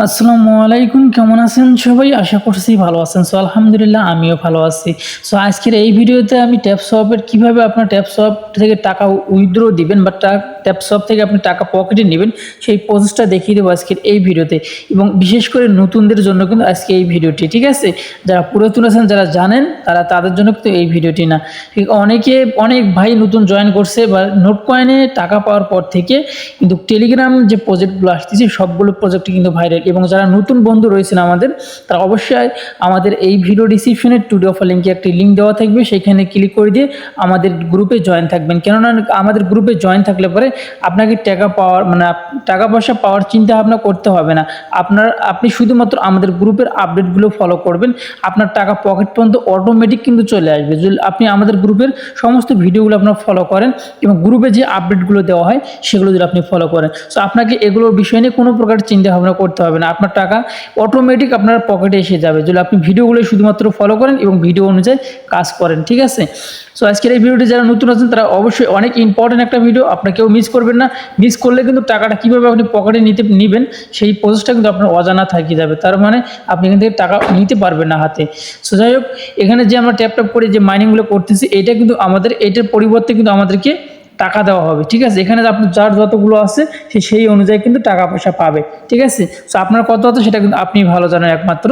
আসসালামু আলাইকুম, কেমন আছেন সবাই? আশা করছি ভালো আছেন। আলহামদুলিল্লাহ আমিও ভালো আছি। আজকের এই ভিডিওতে আমি ট্যাপসপের কিভাবে আপনার ট্যাপসপ থেকে টাকা উইথড্র দিবেন বা ট্যাপসপ থেকে আপনি টাকা পকেটে নেবেন সেই প্রসেসটা দেখিয়ে দেবো আজকের এই ভিডিওতে, এবং বিশেষ করে নতুনদের জন্য কিন্তু আজকে এই ভিডিওটি, ঠিক আছে? যারা পুরাতন আছেন, যারা জানেন, তাদের জন্য কিন্তু এই ভিডিওটি না। অনেক ভাই নতুন জয়েন করছে বা নোট কয়েনে টাকা পাওয়ার পর থেকে কিন্তু টেলিগ্রাম যে প্রজেক্টগুলো আসতেছে সবগুলো প্রজেক্টই কিন্তু ভাইরাল। এবং যারা নতুন বন্ধু রয়েছেন আমাদের, তারা অবশ্যই আমাদের এই ভিডিও ডিসক্রিপশনে টুডে অফার লিঙ্কে একটি লিঙ্ক দেওয়া থাকবে, সেখানে ক্লিক করে দিয়ে আমাদের গ্রুপে জয়েন থাকবেন। কেননা আমাদের গ্রুপে জয়েন থাকলে পরে আপনাকে টাকা পয়সা পাওয়ার চিন্তা ভাবনা করতে হবে না। আপনি শুধুমাত্র আমাদের গ্রুপের আপডেটগুলো ফলো করবেন, আপনার টাকা পকেট পর্যন্ত অটোমেটিক কিন্তু চলে আসবে যদি আপনি আমাদের গ্রুপের সমস্ত ভিডিওগুলো আপনার ফলো করেন এবং গ্রুপে যে আপডেটগুলো দেওয়া হয় সেগুলো যদি আপনি ফলো করেন। আপনাকে এগুলোর বিষয় নিয়ে কোনো প্রকার চিন্তা ভাবনা করতে হবে না, আপনার টাকা অটোমেটিক আপনার পকেটে এসে যাবে যদি আপনি ভিডিওগুলো শুধুমাত্র ফলো করেন এবং ভিডিও অনুযায়ী কাজ করেন, ঠিক আছে? আজকের এই ভিডিওটি যারা নতুন আছেন তারা অবশ্যই অনেক ইম্পর্টেন্ট একটা ভিডিও, আপনার কেউ মিস করবেন না। মিস করলে কিন্তু টাকাটা কীভাবে আপনি পকেটে নেবেন সেই প্রসেসটা কিন্তু আপনার অজানা থাকি যাবে, তার মানে আপনি এখান থেকে টাকা নিতে পারবেন না হাতে। যাই হোক, এখানে যে আমরা ট্যাপ করে যে মাইনিংগুলো করতেছি, এটা কিন্তু এটার পরিবর্তে কিন্তু আমাদেরকে টাকা দেওয়া হবে, ঠিক আছে? এখানে আপনার যার যতগুলো আছে সেই অনুযায়ী কিন্তু টাকা পয়সা পাবে, ঠিক আছে? আপনার কত হতো সেটা কিন্তু আপনি ভালো জানেন একমাত্র,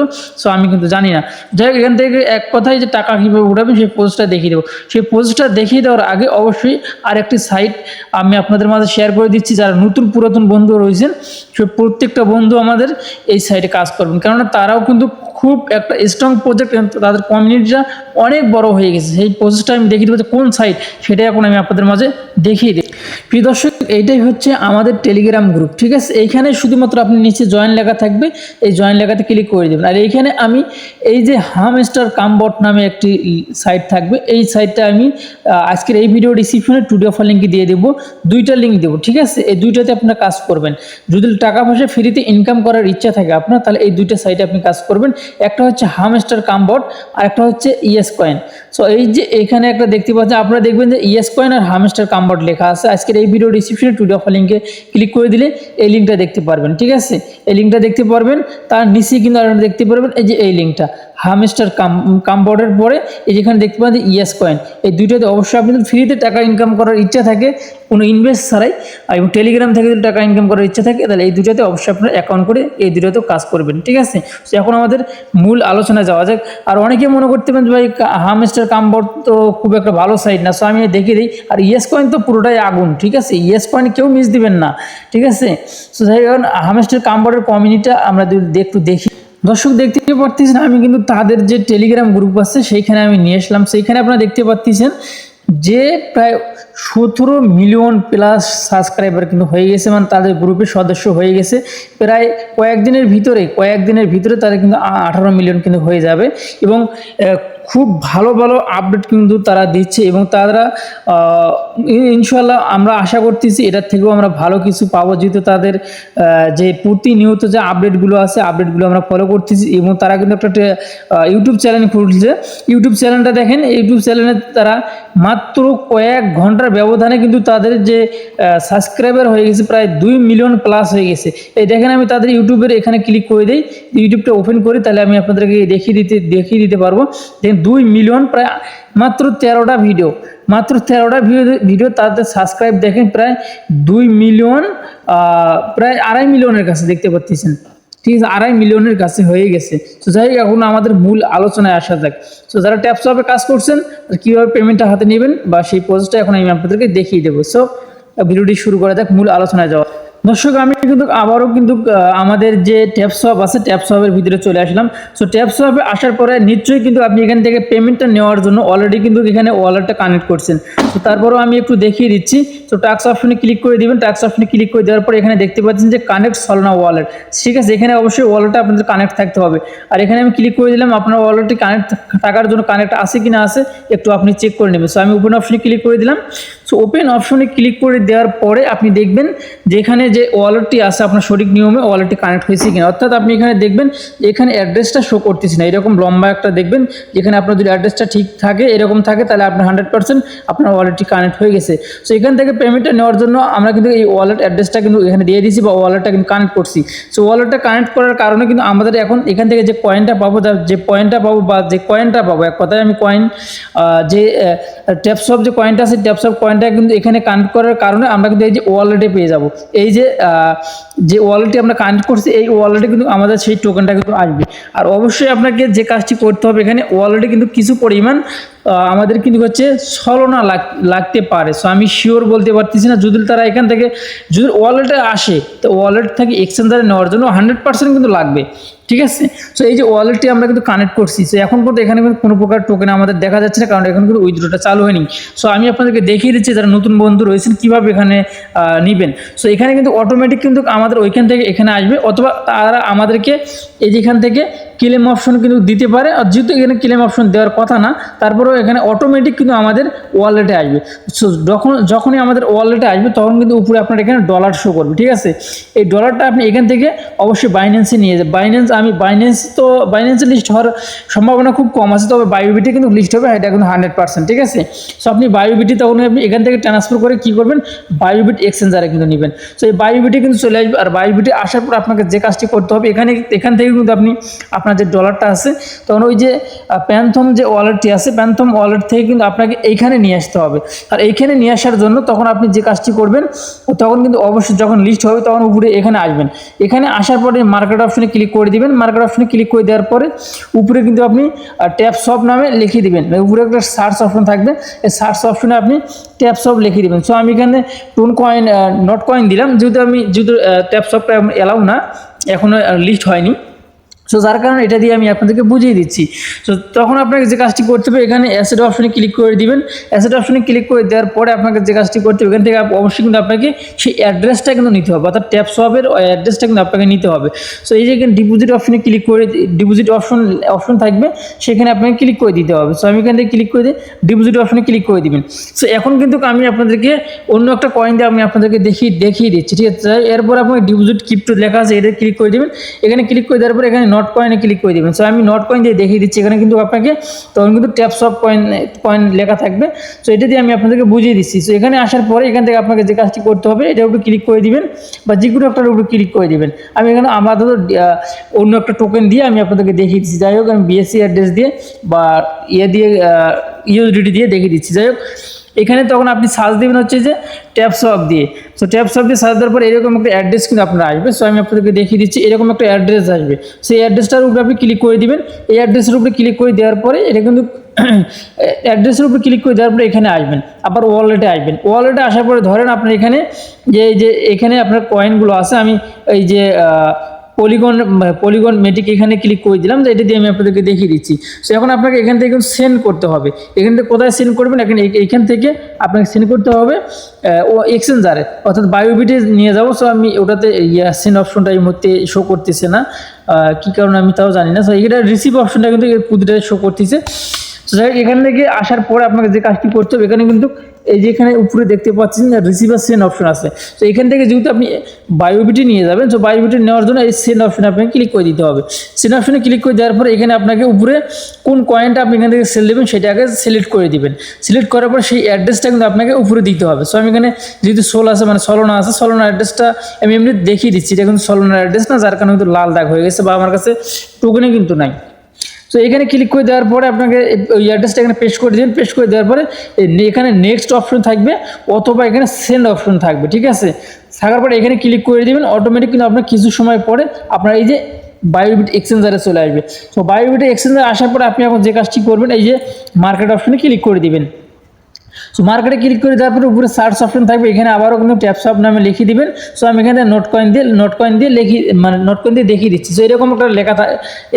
আমি কিন্তু জানি না। যাই হোক, এখান থেকে এক কথায় যে টাকা কীভাবে উঠাবেন সেই পোস্টটা দেখিয়ে দেবো। সেই পোস্টটা দেখিয়ে দেওয়ার আগে অবশ্যই আরেকটি সাইট আমি আপনাদের মাঝে শেয়ার করে দিচ্ছি। যারা নতুন পুরাতন বন্ধু রয়েছেন সে প্রত্যেকটা বন্ধু আমাদের এই সাইটে কাজ করবেন, কেননা তারাও কিন্তু খুব একটা স্ট্রং প্রজেক্ট, তাদের কমিউনিটিটা অনেক বড় হয়ে গেছে। সেই প্রসেসটা আমি দেখিয়ে দেবো কোন সাইট, সেটাই এখন আমি আপনাদের মাঝে দেখিয়ে দিই। প্রিয় দর্শক, এইটাই হচ্ছে আমাদের টেলিগ্রাম গ্রুপ, ঠিক আছে? এইখানে শুধুমাত্র আপনি নিচে জয়েন লেখা থাকবে, এই জয়েন লেখাতে ক্লিক করে দেবেন। আর এইখানে আমি এই যে হামস্টার কামবট নামে একটি সাইট থাকবে, এই সাইটটা আমি আজকের এই ভিডিও ডিসক্রিপশনে টুডে অফার লিঙ্কে দিয়ে দেবো, দুইটা লিঙ্ক দেবো, ঠিক আছে? এই দুইটাতে আপনার কাজ করবেন। যদি টাকা পয়সা ফ্রিতে ইনকাম করার ইচ্ছা থাকে আপনার, তাহলে এই দুইটা সাইটে আপনি কাজ করবেন। একটা হচ্ছে হামস্টার কামবট আর একটা হচ্ছে ইএস কয়েন। এই যে এখানে একটা দেখতে পাচ্ছেন, আপনারা দেখবেন যে ইএস কয়েন আর হামস্টার কামবট লেখা আছে। আজকের এই ভিডিও ডিসক্রিপশনে টুডে অফার লিঙ্কে ক্লিক করে দিলে এই লিঙ্কটা দেখতে পারবেন, ঠিক আছে? এই লিঙ্কটা দেখতে পারবেন, তার নিচে কিন্তু আপনারা দেখতে পারবেন এই যে এই লিঙ্কটা হামস্টার কামবটের পরে এই যেখানে দেখতে পাবেন যে ইএস কয়েন। এই দুইটাতে অবশ্যই আপনি যদি ফ্রিতে টাকা ইনকাম করার ইচ্ছা থাকে কোনো ইনভেস্ট ছাড়াই, এবং টেলিগ্রাম থেকে যদি টাকা ইনকাম করার ইচ্ছা থাকে, তাহলে এই দুইটাতে অবশ্যই আপনার অ্যাকাউন্ট করে এই দুইটাতেও কাজ করবেন, ঠিক আছে? এখন আমাদের মূল আলোচনায় যাওয়া যাক। আর অনেকে মনে করতে পারেন ভাই হামস্টার কামবট তো খুব একটা ভালো সাইট না, আমি দেখিয়ে দিই। আর ইএস কয়েন তো পুরোটাই আগুন, ঠিক আছে? ইএস কয়েন কেউ মিস দিবেন না, ঠিক আছে? যাই হোক, হামস্টার কামবটের কমিউনিটিটা আমরা একটু দেখি। দর্শক, দেখতে পাচ্ছেন আমি কিন্তু তাদের যে টেলিগ্রাম গ্রুপ আছে সেইখানে আমি নিয়ে আসলাম। সেইখানে আপনারা দেখতে পাচ্ছেন যে প্রায় 17 মিলিয়ন প্লাস সাবস্ক্রাইবার কিন্তু হয়ে গেছে, মানে তাদের গ্রুপের সদস্য হয়ে গেছে। প্রায় কয়েকদিনের ভিতরে তারা কিন্তু 18 মিলিয়ন কিন্তু হয়ে যাবে। এবং খুব ভালো ভালো আপডেট কিন্তু তারা দিচ্ছে, এবং তারা ইনশাল্লাহ আমরা আশা করতেছি এটার থেকেও আমরা ভালো কিছু পাবো, যেহেতু তাদের যে প্রতিনিয়ত যে আপডেটগুলো আছে আপডেটগুলো আমরা ফলো করতেছি। এবং তারা কিন্তু একটা ইউটিউব চ্যানেল খুলছে। ইউটিউব চ্যানেলটা দেখেন, ইউটিউব চ্যানেলে তারা মাত্র কয়েক ঘন্টার ব্যবধানে কিন্তু তাদের যে সাবস্ক্রাইবার হয়ে গেছে প্রায় 2 মিলিয়ন প্লাস হয়ে গেছে। এই দেখেন, আমি তাদের ইউটিউবের এখানে ক্লিক করে দিই, ইউটিউবটা ওপেন করি, তাহলে আমি আপনাদেরকে দেখিয়ে দিতে পারবো। দেখেন 2 মিলিয়ন, প্রায় মাত্র 13টা ভিডিও তাদের সাবস্ক্রাইব দেখেন প্রায় 2 মিলিয়ন, প্রায় 2.5 মিলিয়নের কাছে দেখতে পাচ্ছেন, ঠিক আছে? 2.5 মিলিয়নের কাছে হয়ে গেছে। যাই হোক, এখন আমাদের মূল আলোচনায় আসা যাক। যারা ট্যাপসপে কাজ করছেন কীভাবে পেমেন্টটা হাতে নেবেন বা সেই প্রসেসটা এখন আমি আপনাদেরকে দেখিয়ে দেবো। ভিডিওটি শুরু করা যাক, মূল আলোচনায় যাওয়া। দর্শক, আমি কিন্তু আবারও কিন্তু আমাদের যে ট্যাপসপ আছে ট্যাপসপের ভিতরে চলে আসলাম। ট্যাপসপে আসার পরে নিশ্চয়ই কিন্তু আপনি এখান থেকে পেমেন্টটা নেওয়ার জন্য অলরেডি কিন্তু এখানে ওয়ালেটটা কানেক্ট করছেন। তারপরেও আমি একটু দেখিয়ে দিচ্ছি। টাস্ক অপশনে ক্লিক করে দিবেন। টাস্ক অপশনে ক্লিক করে দেওয়ার পর এখানে দেখতে পাচ্ছেন যে কানেক্ট সলনা ওয়ালেট, ঠিক আছে? এখানে অবশ্যই ওয়ালেটটা আপনাদের কানেক্ট থাকতে হবে। আর এখানে আমি ক্লিক করে দিলাম, আপনার ওয়ালেটটি কানেক্ট থাকার জন্য কানেক্ট আছে কি না আছে একটু আপনি চেক করে নেবেন। আমি ওপেন অপশনে ক্লিক করে দিলাম। সো ওপেন অপশনে ক্লিক করে দেওয়ার পরে আপনি দেখবেন যেখানে যে ওয়ালেটটি আছে আপনার সঠিক নিয়মে ওয়ালেটটি কানেক্ট হয়েছে কিনা, অর্থাৎ আপনি এখানে দেখবেন যে এখানে অ্যাড্রেসটা শো করতেছে না, এরকম লম্বা একটা দেখবেন যেখানে আপনার যদি অ্যাড্রেসটা ঠিক থাকে এরকম থাকে তাহলে আপনার 100% আপনার ওয়ালেটটি কানেক্ট হয়ে গেছে। সো এখান থেকে পেমেন্টটা নেওয়ার জন্য আমরা কিন্তু এই ওয়ালেট অ্যাড্রেসটা কিন্তু এখানে দিয়ে দিয়েছি বা ওয়ালেটটা কিন্তু কানেক্ট করছি। সো ওয়ালেটটা কানেক্ট করার কারণে কিন্তু আমাদের এখন এখান থেকে যে কয়েনটা পাবো এক কথায় আমি কয়েন যে ট্যাপসপ যে কয়েনটা আছে ট্যাপসপ কয়েনটা কিন্তু এখানে কানেক্ট করার কারণে আমরা কিন্তু এই যে ওয়ালেটে পেয়ে যাব। এই যে ওয়ালেটটি আমরা কানেক্ট করছি এই ওয়ালেটে কিন্তু আমাদের সেই টোকেনটা কিন্তু আসবে। আর অবশ্যই আপনাকে যে কাজটি করতে হবে এখানে ওয়ালেটে কিন্তু কিছু পরিমাণ আমাদের কিন্তু হচ্ছে ছলনা লাগতে পারে। সো আমি শিওর বলতে পারতেছি না, যদি তারা এখান থেকে যদি ওয়ালেটে আসে তো ওয়ালেট থেকে এক্সচেঞ্জারে নেওয়ার জন্য 100% কিন্তু লাগবে, ঠিক আছে। সো এই যে ওয়ালেটটি আমরা কিন্তু কানেক্ট করছি, সো এখন পর্যন্ত এখানে কিন্তু কোনো প্রকার টোকেন আমাদের দেখা যাচ্ছে না, কারণ এখন কিন্তু উইথড্রটা চালু হয়নি। সো আমি আপনাদেরকে দেখিয়ে দিচ্ছি যারা নতুন বন্ধু রয়েছেন কীভাবে এখানে নেবেন। সো এখানে কিন্তু অটোমেটিক কিন্তু আমাদের ওইখান থেকে এখানে আসবে, অথবা তারা আমাদেরকে এই যেখান থেকে ক্লেম অপশন কিন্তু দিতে পারে। আর যেহেতু এখানে ক্লেম অপশন দেওয়ার কথা না, তারপরেও এখানে অটোমেটিক কিন্তু আমাদের ওয়ালেটে আসবে। সো যখনই আমাদের ওয়ালেটে আসবে তখন কিন্তু উপরে আপনার এখানে ডলার শো করবে, ঠিক আছে। এই ডলারটা আপনি এখান থেকে অবশ্যই বাইন্যান্সে নিয়ে যাবেন। বাইন্যান্সে লিস্ট হওয়ার সম্ভাবনা খুব কম আছে, তবে বায়োবিটে কিন্তু লিস্ট হবে, এটা কিন্তু 100%, ঠিক আছে। সো আপনি বায়োবিটি তখন আপনি এখান থেকে ট্রান্সফার করে কী করবেন, বায়োবিট এক্সচেঞ্জারে কিন্তু নেবেন। সো এই বায়োবিটে কিন্তু চলে আসবে। আর বায়োবিটে আসার পর আপনাকে যে কাজটি করতে হবে এখান থেকে কিন্তু আপনি আপনার যে ডলারটা আছে তখন ওই যে প্যান্থম যে ওয়ালেটটি আছে প্যান্থম ওয়ালেট থেকে কিন্তু আপনাকে এইখানে নিয়ে আসতে হবে। আর এইখানে নিয়ে আসার জন্য তখন আপনি যে কাজটি করবেন তখন কিন্তু অবশ্যই যখন লিস্ট হবে তখন উপরে এখানে আসবেন। এখানে আসার পরে মার্কেট অপশনে ক্লিক করে দিবেন। মার্কেট অপশনে ক্লিক করে দেওয়ার পরে উপরে কিন্তু আপনি ট্যাপসপ নামে লিখে দিবেন, উপরে একটা সার্চ অপশন থাকবে, এই সার্চ অপশনে আপনি ট্যাপসপ লিখে দিবেন। সো আমি এখানে টোন কয়েন নট কয়েন দিলাম, যেহেতু ট্যাপসপটা এলাও না, এখনও লিস্ট হয়নি। সো যার কারণে এটা দিয়ে আমি আপনাদেরকে বুঝিয়ে দিচ্ছি। সো তখন আপনাকে যে কাজটি করতে হবে এখানে অ্যাসেট অপশনে ক্লিক করে দিবেন। অ্যাসেট অপশনে ক্লিক করে দেওয়ার পরে আপনাকে যে কাজটি করতে হবে এখান থেকে অবশ্যই কিন্তু আপনাকে সেই অ্যাড্রেসটা কিন্তু নিতে হবে, অর্থাৎ ট্যাপসপের অ্যাড্রেসটা কিন্তু আপনাকে নিতে হবে। সো এই যে এখানে ডিপোজিট অপশনে ক্লিক করে ডিপোজিট অপশন থাকবে, সেখানে আপনাকে ক্লিক করে দিতে হবে। সো আমি এখান থেকে ক্লিক করে দিয়ে ডিপোজিট অপশনে ক্লিক করে দিবেন। সো এখন কিন্তু আমি আপনাদেরকে অন্য একটা কয়েন দিয়ে আমি আপনাদেরকে দেখিয়ে দিচ্ছি, ঠিক আছে। এরপর আপনাকে ডিপোজিট ক্রিপ্টো লেখা আছে, এটা ক্লিক করে দেবেন। এখানে ক্লিক করে দেওয়ার পরে এখানে নট কয়েনে ক্লিক করে দেবেন। সো আমি নট কয়েন দিয়ে দেখিয়ে দিচ্ছি, এখানে কিন্তু আপনাকে তখন কিন্তু ট্যাপসপ কয়েন লেখা থাকবে। সো এটা দিয়ে আমি আপনাদেরকে বুঝিয়ে দিচ্ছি। সো এখানে আসার পরে এখান থেকে আপনাকে যে কাজটি করতে হবে এটার উপরে ক্লিক করে দিবেন বা যে কোনো একটার উপরে ক্লিক করে দিবেন। আমি এখানে আপাতত অন্য একটা টোকেন দিয়ে আমি আপনাদেরকে দেখিয়ে দিচ্ছি। যাই হোক আমি বিএসসি অ্যাড্রেস দিয়ে বা ইউএসডিটি দিয়ে দেখিয়ে দিচ্ছি। যাই হোক এখানে তখন আপনি সার্চ দেবেন হচ্ছে যে ট্যাপসপ দিয়ে। সো ট্যাপসপ দিয়ে সার্চ দেওয়ার পরে এরকম একটা অ্যাড্রেস কিন্তু আপনার আসবে। সো আমি আপনাদেরকে দেখিয়ে দিচ্ছি, এরকম একটা অ্যাড্রেস আসবে। সেই অ্যাড্রেসটার উপরে আপনি ক্লিক করে দিবেন। এই অ্যাড্রেসের উপরে ক্লিক করে দেওয়ার পরে এটা কিন্তু অ্যাড্রেসের উপরে ক্লিক করে দেওয়ার পরে এখানে আসবেন, আবার ওয়ালেটে আসবেন। ওয়ালেটে আসার পরে ধরেন আপনার এখানে যে এখানে আপনার কয়েনগুলো আছে, আমি এই যে পলিগন মেটিক এখানে ক্লিক করে দিলাম, যে এটা দিয়ে আমি আপনাদেরকে দেখিয়ে দিচ্ছি। সো এখন আপনাকে এখান থেকে সেন্ড করতে হবে। এখান থেকে কোথায় সেন্ড করবেন, এখান থেকে আপনাকে সেন্ড করতে হবে এক্সচেঞ্জারে, অর্থাৎ বায়োবিটে নিয়ে যাবো। সো আমি ওটাতে সেন্ড অপশনটা এই মুহূর্তে শো করতেছে না, কী কারণে আমি তাও জানি না। সো এটা রিসিভ অপশনটা কিন্তু পুরোটাই শো করতেছে। সো এখান থেকে আসার পরে আপনাকে যে কাজটি করতে হবে এখানে কিন্তু এই যে এখানে উপরে দেখতে পাচ্ছেন রিসিভার সেন্ড অপশন আছে। তো এখান থেকে যেহেতু আপনি বায়োবিটি নিয়ে যাবেন, তো বায়োবিটি নেওয়ার জন্য এই সেন্ড অপশনে আপনাকে ক্লিক করে দিতে হবে। সেন্ড অপশনে ক্লিক করে দেওয়ার পরে এখানে আপনাকে উপরে কোন কয়েনটা আপনি এখান থেকে সেল দেবেন সেটা আগে সিলেক্ট করে দিবেন। সিলেক্ট করার পর সেই অ্যাড্রেসটা কিন্তু আপনাকে উপরে দিতে হবে। সো আমি এখানে যেহেতু সলোনা আছে, সলোনার অ্যাড্রেসটা আমি এমনি দেখিয়ে দিচ্ছি। এটা কিন্তু সলোনার অ্যাড্রেস না, যার কারণে কিন্তু লাল দাগ হয়ে গেছে বা আমার কাছে টোকেনে কিন্তু নাই। সো এখানে ক্লিক করে দেওয়ার পরে আপনাকে ওই অ্যাড্রেসটা এখানে পেস্ট করে দেবেন। পেস্ট করে দেওয়ার পরে এখানে নেক্সট অপশন থাকবে অথবা এখানে সেন্ড অপশন থাকবে, ঠিক আছে। থাকার পরে এখানে ক্লিক করে দেবেন। অটোমেটিক কিন্তু আপনার কিছু সময় পরে আপনার এই যে বায়োবিট এক্সচেঞ্জারে চলে আসবে। তো বায়োবিট এক্সচেঞ্জারে আসার পরে আপনি এখন যে কাজটি করবেন এই যে মার্কেট অপশনে ক্লিক করে দিবেন। সো মার্কেটে ক্লিক করে দেওয়ার পরে উপরে সার্চ অপশন থাকবে, এখানে আবারও কিন্তু ট্যাপসপ নামে লিখে দিবেন। সো আমি এখানে নোট কয়েন দিয়ে দেখিয়ে দিচ্ছি। সো এরকম একটা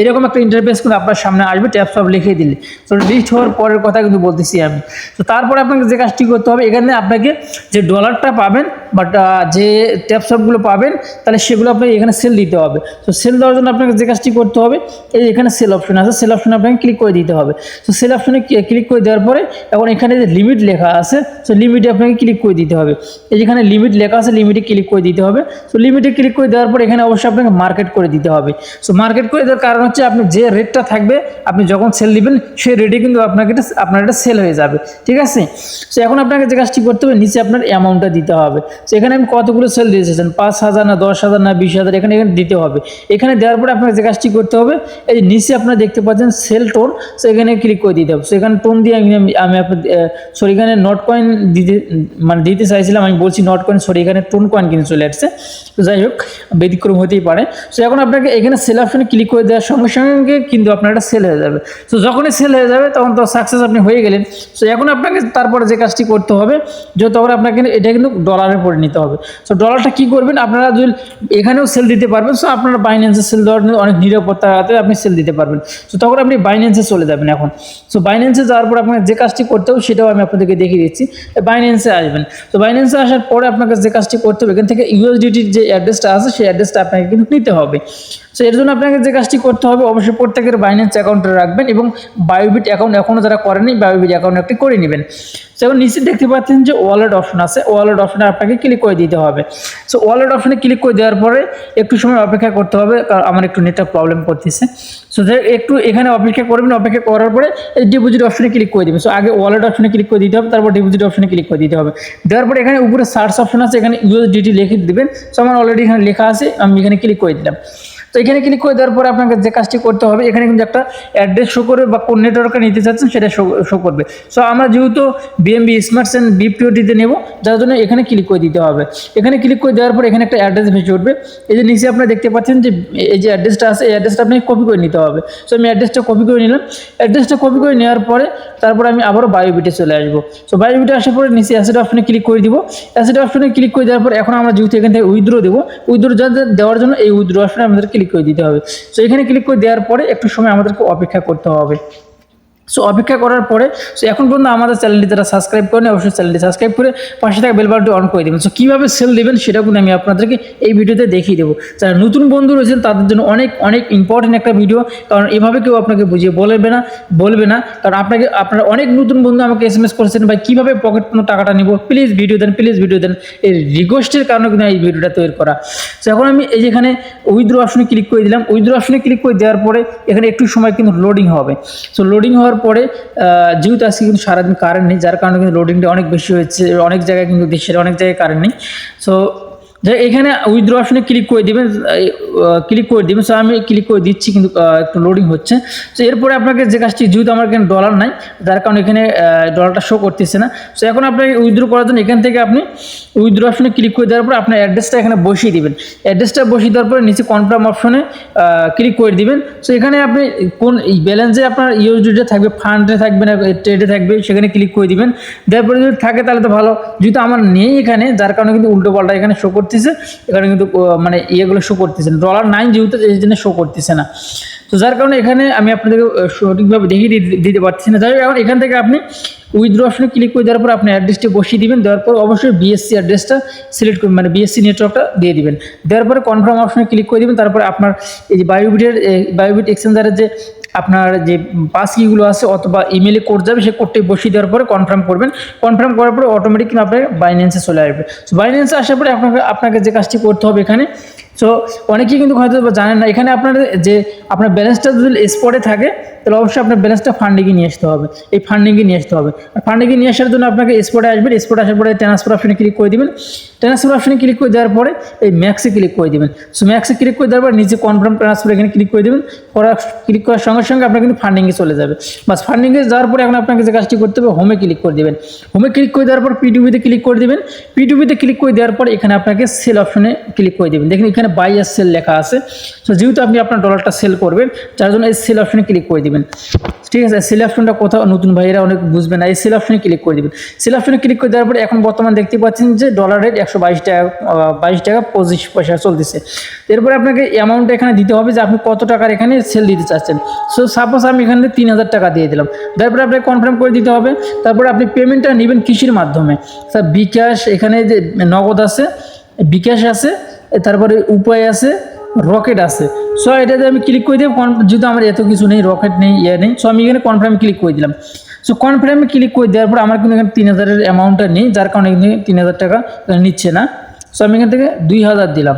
এরকম একটা ইন্টারফেস কিন্তু আপনার সামনে আসবে ট্যাপসপ লিখে দিলে। সো লিস্ট হওয়ার পরের কথা কিন্তু বলতেছি আমি। তো তারপরে আপনাকে যে কাজটি করতে হবে এখানে আপনাকে যে ডলারটা পাবেন বাট যে ট্যাপসপগুলো পাবেন তাহলে সেগুলো আপনাকে এখানে সেল দিতে হবে। তো সেল দেওয়ার জন্য আপনাকে যে কাজটি করতে হবে এই এখানে সেল অপশন আছে, সেল অপশনে আপনাকে ক্লিক করে দিতে হবে। তো সেল অপশনে ক্লিক করে দেওয়ার পরে এখন এখানে যে লিমিট লেখা আছে, সো লিমিটে আপনাকে ক্লিক করে দিতে হবে। এই যেখানে লিমিট লেখা আছে, লিমিটে ক্লিক করে দিতে হবে। সো লিমিটে ক্লিক করে দেওয়ার পর এখানে অবশ্যই আপনাকে মার্কেট করে দিতে হবে। সো মার্কেট করে দেওয়ার কারণ হচ্ছে আপনি যে রেটটা থাকবে, আপনি যখন সেল দিবেন সেই রেটে কিন্তু আপনার এটা সেল হয়ে যাবে, ঠিক আছে। সো এখন আপনাকে যে কাজটি করতে হবে, নিচে আপনার অ্যামাউন্টটা দিতে হবে। সো এখানে আমি কতগুলো সেল দিয়েছেন, 5,000 না 10,000 না 20,000, এখানে দিতে হবে। এখানে দেওয়ার পরে আপনাকে যে কাজটি করতে হবে, এই যে নিচে আপনারা দেখতে পাচ্ছেন সেল টোন, সো এখানে ক্লিক করে দিতে হবে। সো এখানে টোন দিয়ে আমি সরি এখানে নট কয়েন দিতে চাইছিলাম, আমি বলছি নট কয়েন, সরি এখানে টোন কয়েন কিন্তু চলে আসছে। তো যাই হোক, ব্যতিক্রম হতেই পারে। সো এখন আপনাকে এখানে সেল অপশনে ক্লিক করে দেওয়ার সঙ্গে সঙ্গে কিন্তু আপনার এটা সেল হয়ে যাবে। সো যখনই সেল হয়ে যাবে তখন তো সাকসেস আপনি হয়ে গেলেন। সো এখন আপনাকে তারপরে যে কাজটি করতে হবে, যে তখন আপনাকে এটা কিন্তু ডলারে পড়ে নিতে হবে। সো ডলারটা কি করবেন, আপনারা যদি এখানেও সেল দিতে পারবেন। সো আপনারা বাইন্যান্সে সেল দেওয়ার অনেক নিরাপত্তা হাতে আপনি সেল দিতে পারবেন। সো তখন আপনি বাইন্যান্সে চলে যাবেন এখন। সো বাইন্যান্সে যাওয়ার পর আপনাকে যে কাজটি করতে হবে সেটাও আমি আপনাদেরকে দেখিয়ে দিচ্ছি। বাইন্যান্সে আসবেন। তো বাইন্যান্সে আসার পরে আপনাকে যে কাজটি করতে হবে, এখান থেকে ইউএসডিটির যে অ্যাড্রেসটা আছে সেই অ্যাড্রেসটা আপনাকে কিন্তু নিতে হবে। সো এর জন্য আপনাকে যে কাজটি করতে হবে, অবশ্যই প্রত্যেকের বাইন্যান্স অ্যাকাউন্টে রাখবেন এবং বায়োবিট অ্যাকাউন্ট এখনও যারা করেনি বায়োবিট অ্যাকাউন্ট একটি করে নেবেন। সো এখন নিচে দেখতে পাচ্ছেন যে ওয়ালেট অপশন আছে, ওয়ালেট অপশনে আপনাকে ক্লিক করে দিতে হবে। সো ওয়ালেট অপশনে ক্লিক করে দেওয়ার পরে একটু সময় অপেক্ষা করতে হবে, কারণ আমার একটু নেটটা প্রবলেম করতেছে। সো একটু এখানে অপেক্ষা করবেন, অপেক্ষা করার পরে এই ডিপোজিট অপশনে ক্লিক করে দেবেন। সো আগে ওয়ালেট অপশনে ক্লিক করে দিতে হবে, তারপর ডিপোজিট অপশনে ক্লিক করে দিতে হবে। দেওয়ার পরে এখানে উপরে সার্চ অপশন আছে, এখানে ইউএসডিটি লিখে দেবেন। সো আমার অলরেডি এখানে লেখা আছে, আমি এখানে ক্লিক করে দিলাম। তো এখানে ক্লিক করে দেওয়ার পরে আপনাকে যে কাজটি করতে হবে, এখানে কিন্তু একটা অ্যাড্রেস শো করবে বা কোন নেটওয়ার্কে নিতে চাচ্ছেন সেটা শো করবে। সো আমরা যেহেতু বিএমবি স্মার্ট সেন BPOটিতে নেব, যার জন্য এখানে ক্লিক করে দিতে হবে। এখানে ক্লিক করে দেওয়ার পর এখানে একটা অ্যাড্রেস ভেসে উঠবে। এই যে নিচে আপনারা দেখতে পাচ্ছেন যে এই যে অ্যাড্রেসটা আছে, এই অ্যাড্রেসটা আপনাকে কপি করে নিতে হবে। সো আমি অ্যাড্রেসটা কপি করে নিলাম। অ্যাড্রেসটা কপি করে নেওয়ার পরে তারপরে আমি আবারও বায়োবিটে চলে আসবো। সো বায়োবিটে আসার পরে নিচে অ্যাসেট অপশনে ক্লিক করে দিব। অ্যাসেট অপশনে ক্লিক করে দেওয়ার পর এখন আমরা যেহেতু এখান থেকে উইথড্র দেবো, উইথড্র দেওয়ার জন্য এই উইথড্র অপশনে আমাদের ক্লিক করে দিতে হবে। সো এখানে ক্লিক করে দেওয়ার পরে একটু সময় আমাদেরকে অপেক্ষা করতে হবে। সো অপেক্ষা করার পরে সো এখন পর্যন্ত আমাদের চ্যানেলটি যারা সাবস্ক্রাইব করেন অবশ্যই চ্যানেলটি সাবস্ক্রাইব করে পাশে থাকা বেল বাটনটি অন করে দেবেন। সো কীভাবে সেল দেবেন সেটা কিন্তু আমি আপনাদেরকে এই ভিডিওতে দেখিয়ে দেবো। যারা নতুন বন্ধু রয়েছেন তাদের জন্য অনেক অনেক ইম্পর্টেন্ট একটা ভিডিও, কারণ এভাবে কেউ আপনাকে বুঝিয়ে বলবে না। কারণ আপনারা অনেক নতুন বন্ধু আমাকে SMS করেছেন, ভাই কীভাবে পকেট কোনো টাকাটা নিব, প্লিজ ভিডিও দেন, প্লিজ ভিডিও দেন। এই রিকোয়েস্টের কারণে কিন্তু এই ভিডিওটা তৈরি করা। সো এখন আমি এই যেখানে উইথড্র অপশনে ক্লিক করে দিলাম। উইথড্র অপশনে ক্লিক করে দেওয়ার পরে এখানে একটু সময় কিন্তু লোডিং হবে। সো লোডিং হওয়ার পরে যেহেতু আজকে কিন্তু সারাদিন কারেন্ট নেই, যার কারণে কিন্তু লোডিংটা অনেক বেশি হচ্ছে, অনেক জায়গায় কিন্তু দেশের অনেক জায়গায় কারেন্ট নেই। সো এখানে উইথড্র অপশনে ক্লিক করে দিবেন, সো আমি ক্লিক করে দিচ্ছি, কিন্তু একটু লোডিং হচ্ছে। সো এরপরে আপনাকে যে কাজটি, যেহেতু আমার এখানে ডলার নাই যার কারণে এখানে ডলারটা শো করতেছে না। সো এখন আপনাকে উইথড্র করার জন্য এখান থেকে আপনি উইথড্র অপশনে ক্লিক করে দেওয়ার পর আপনার অ্যাড্রেসটা এখানে বসিয়ে দিবেন। অ্যাড্রেসটা বসিয়ে দেওয়ার পরে নিচে কনফার্ম অপশনে ক্লিক করে দিবেন। সো এখানে আপনি কোন ব্যালেন্সে আপনার ইউএসডিতে থাকবে, ফান্ডে থাকবে না ট্রেডে থাকবে, সেখানে ক্লিক করে দিবেন। দেওয়ার পরে যদি থাকে তাহলে তো ভালো, যেহেতু আমার নেই এখানে, যার কারণে কিন্তু উল্টো পাল্টা এখানে শো করতেছে। এখানে কিন্তু মানে ইয়েগুলো শো করতেছে না, ডলার নাই যেহেতু এই জন্য শো করতেছে না। তো যার কারণে এখানে আমি আপনাদেরকে সঠিকভাবে দেখিয়ে দিতে পারছি না। যাই হোক, এখন এখান থেকে আপনি উইথড্র অপশনে ক্লিক করে দেওয়ার পর আপনি অ্যাড্রেসটি বসিয়ে দিবেন। দেওয়ার পর অবশ্যই বিএসসি অ্যাড্রেসটা সিলেক্ট করবেন, মানে বিএসসি নেটওয়ার্কটা দিয়ে দিবেন। দেওয়ার পরে কনফার্ম অপশনে ক্লিক করে দেবেন। তারপরে আপনার এই যে বায়োবিট এক্সচেঞ্জারের যে আপনার যে পাস কিগুলো আছে অথবা ইমেলে কোড যাবে, সেই কোডটি বসিয়ে দেওয়ার পরে কনফার্ম করবেন। কনফার্ম করার পরে অটোমেটিক আপনার বাইন্যান্সে চলে আসবে। সো বাইন্যান্সে আসার পরে আপনাকে যে কাজটি করতে হবে এখানে, সো অনেকেই কিন্তু হয়তো জানেন না, এখানে আপনার ব্যালেন্সটা যদি স্পটে থাকে তাহলে অবশ্যই আপনার ব্যালেন্সটা ফান্ডিংয়ে নিয়ে আসতে হবে। এই ফান্ডিংয়ে নিয়ে আসতে হবে। আর ফান্ডিংয়ে নিয়ে আসার জন্য আপনাকে স্পটে আসবেন। স্পটে আসার পরে ট্রান্সফার অপশনে ক্লিক করে দেবেন। ট্রান্সফার অপশনে ক্লিক করে দেওয়ার পরে এই ম্যাক্সে ক্লিক করে দেবেন। সো ম্যাক্সে ক্লিক করে দেওয়ার পর নিচে কনফার্ম ট্রান্সফার এখানে ক্লিক করে দেবেন। ক্লিক করার সঙ্গে সঙ্গে আপনার কিন্তু ফান্ডিংয়ে চলে যাবে। বাস ফান্ডিংয়ে যাওয়ার পরে এখন আপনাকে যে কাজটি করতে হবে, হোমে ক্লিক করে দেবেন। হোমে ক্লিক করে দেওয়ার পর P2P-তে ক্লিক করে দেবেন। P2P-তে ক্লিক করে দেওয়ার পর এখানে আপনাকে সেল অপশনে ক্লিক করে দেবেন। দেখেন এখানে বাই আর সেল লেখা আছে। সো যেহেতু আপনি আপনার ডলারটা সেল করবেন, যার জন্য এই সেল অপশনে ক্লিক করে দেবেন। ঠিক আছে, সেল অপশনটা কোথাও নতুন ভাইয়েরা অনেক বুঝবে না, এই সেল অপশনে ক্লিক করে দেবেন। সেল অপশনে ক্লিক করে দেওয়ার পরে এখন বর্তমান দেখতে পাচ্ছেন যে ডলার রেট 122 টাকা 25 পয়সা চলতেছে। এরপরে আপনাকে অ্যামাউন্টটা এখানে দিতে হবে যে আপনি কত টাকার এখানে সেল দিতে চাচ্ছেন। সো সাপোজ আমি এখানে 3000 টাকা দিয়ে দিলাম। তারপরে আপনাকে কনফার্ম করে দিতে হবে। তারপরে আপনি পেমেন্টটা নেবেন কিসের মাধ্যমে, স্যার বিকাশ, এখানে যে নগদ আছে, বিকাশ আছে, তারপরে উপায় আছে, রকেট আছে। সো এটাতে আমি ক্লিক করে দেবো। যেহেতু আমার এত কিছু নেই, রকেট নেই, নেই, সো আমি এখানে কনফার্ম ক্লিক করে দিলাম। সো কনফার্মে ক্লিক করে দেওয়ার পর আমার কিন্তু এখানে 3000-এর অ্যামাউন্টটা নেই, যার কারণে এখানে 3000 টাকা নিচ্ছে না। সো আমি এখান থেকে 2000 দিলাম।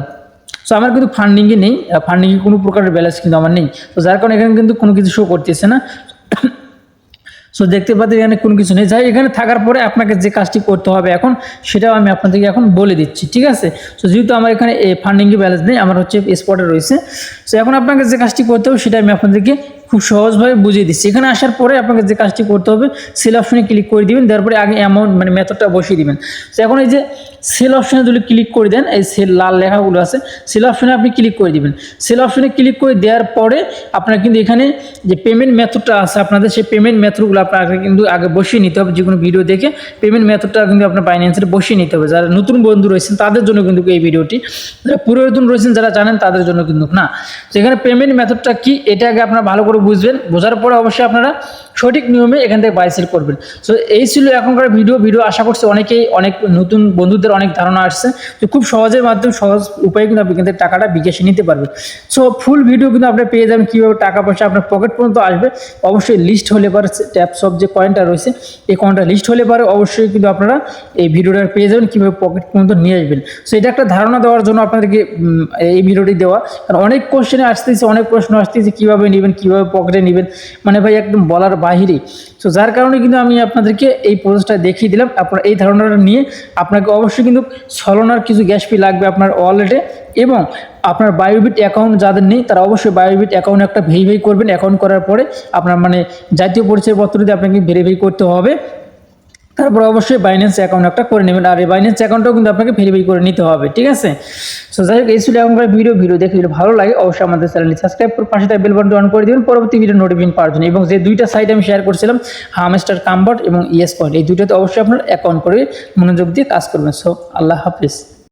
সো আমার কিন্তু ফান্ডিংয়ে নেই, ফান্ডিংয়ে কোনো প্রকারের ব্যালেন্স কিন্তু আমার নেই, তো যার কারণে এখানে কিন্তু কোনো কিছু শো করতেছে না। সো দেখতে পাচ্ছেন এখানে কোনো কিছু নেই। যাই এখানে থাকার পরে আপনাকে যে কাজটি করতে হবে এখন, সেটাও আমি আপনাদেরকে এখন বলে দিচ্ছি, ঠিক আছে। সো যেহেতু আমার এখানে ফান্ডিংয়ে ব্যালেন্স নেই, আমার হচ্ছে স্পটে রয়েছে। সো এখন আপনাকে যে কাজটি করতে হবে সেটা আমি আপনাদেরকে খুব সহজভাবে বুঝিয়ে দিচ্ছি। এখানে আসার পরে আপনাকে যে কাজটি করতে হবে, সেল অপশনে ক্লিক করে দিবেন, তারপরে আগে অ্যামাউন্ট মানে মেথডটা বসিয়ে দিবেন। তো এখন এই যে সেল অপশনে যদি ক্লিক করে দেন, এই সেল লাল লেখাগুলো আছে, সেল অপশনে আপনি ক্লিক করে দিবেন। সেল অপশনে ক্লিক করে দেওয়ার পরে আপনার কিন্তু এখানে যে পেমেন্ট মেথডটা আছে আপনাদের, সেই পেমেন্ট মেথডগুলো আপনাকে কিন্তু আগে বসিয়ে নিতে হবে। যে কোনো ভিডিও দেখে পেমেন্ট মেথডটা কিন্তু আপনার বাইন্যান্সে বসিয়ে নিতে হবে। যারা নতুন বন্ধু রয়েছেন তাদের জন্য কিন্তু এই ভিডিওটি, যারা পুরাতন রয়েছেন যারা জানেন তাদের জন্য কিন্তু না। তো এখানে পেমেন্ট মেথডটা কি এটা আগে আপনারা ভালো করে বুঝবেন, বোঝার পরে অবশ্যই আপনারা সঠিক নিয়মে এখান থেকে বাই সেল করবেন। সো এই ছিল এখনকার ভিডিও আশা করছি অনেক নতুন বন্ধুদের অনেক ধারণা আসছে যে খুব সহজের মাধ্যমে সহজ উপায়ে কিন্তু আপনি কিন্তু টাকাটা বিকাশে নিতে পারবেন। সো ফুল ভিডিও কিন্তু আপনি পেয়ে যাবেন কীভাবে টাকা পয়সা আপনার পকেট পর্যন্ত আসবে। অবশ্যই লিস্ট হলে পারে ট্যাপসপ যে কয়েনটা রয়েছে, এই কয়েনটা লিস্ট হলে পারে অবশ্যই কিন্তু আপনারা এই ভিডিওটা পেয়ে যাবেন কীভাবে পকেট পর্যন্ত নিয়ে আসবেন। সো এটা একটা ধারণা দেওয়ার জন্য আপনাদেরকে এই ভিডিওটি দেওয়া, কারণ অনেক কোশ্চেনে আসতেছে, অনেক প্রশ্ন আসতেছে কীভাবে নেবেন, কীভাবে পকেটে নেবেন, মানে ভাই একদম বলার বাহিরে। সো যার কারণে কিন্তু আমি আপনাদেরকে এই প্রসেসটা দেখিয়ে দিলাম। আপনারা এই ধারণাটা নিয়ে আপনাকে অবশ্যই কিন্তু সলোনার কিছু গ্যাস ফি লাগবে আপনার ওয়ালেটে, এবং আপনার বায়োবিট অ্যাকাউন্ট যাদের নেই তারা অবশ্যই বায়োবিট অ্যাকাউন্ট একটা ভেরিফাই করবেন। অ্যাকাউন্ট করার পরে আপনার মানে জাতীয় পরিচয়পত্র দিয়ে আপনাকে ভেরিফাই করতে হবে, তারপর অবশ্যই বাইন্যান্স অ্যাকাউন্ট একটা করে নেবেন। আর এই বাইন্যান্স অ্যাকাউন্টটাও কিন্তু আপনাকে ভেরিফাই করে নিতে হবে, ঠিক আছে। সো যাই হোক এই ছিল এখনকার ভিডিও দেখে যদি ভালো লাগে অবশ্যই আমাদের চ্যানেলটি সাবস্ক্রাইব করে পাশে থাকা বেল বাটনটি অন করে দেবেন পরবর্তী ভিডিও নোটিফিকেশন পাওয়ার জন্য। এবং যে দুইটা সাইট আমি শেয়ার করছিলাম, হামস্টার কামবট এবং ইয়েস কয়েন, এই দুইটাতে অবশ্যই আপনার অ্যাকাউন্ট করে মনোযোগ দিয়ে কাজ করবেন। সো আল্লাহ হাফিজ।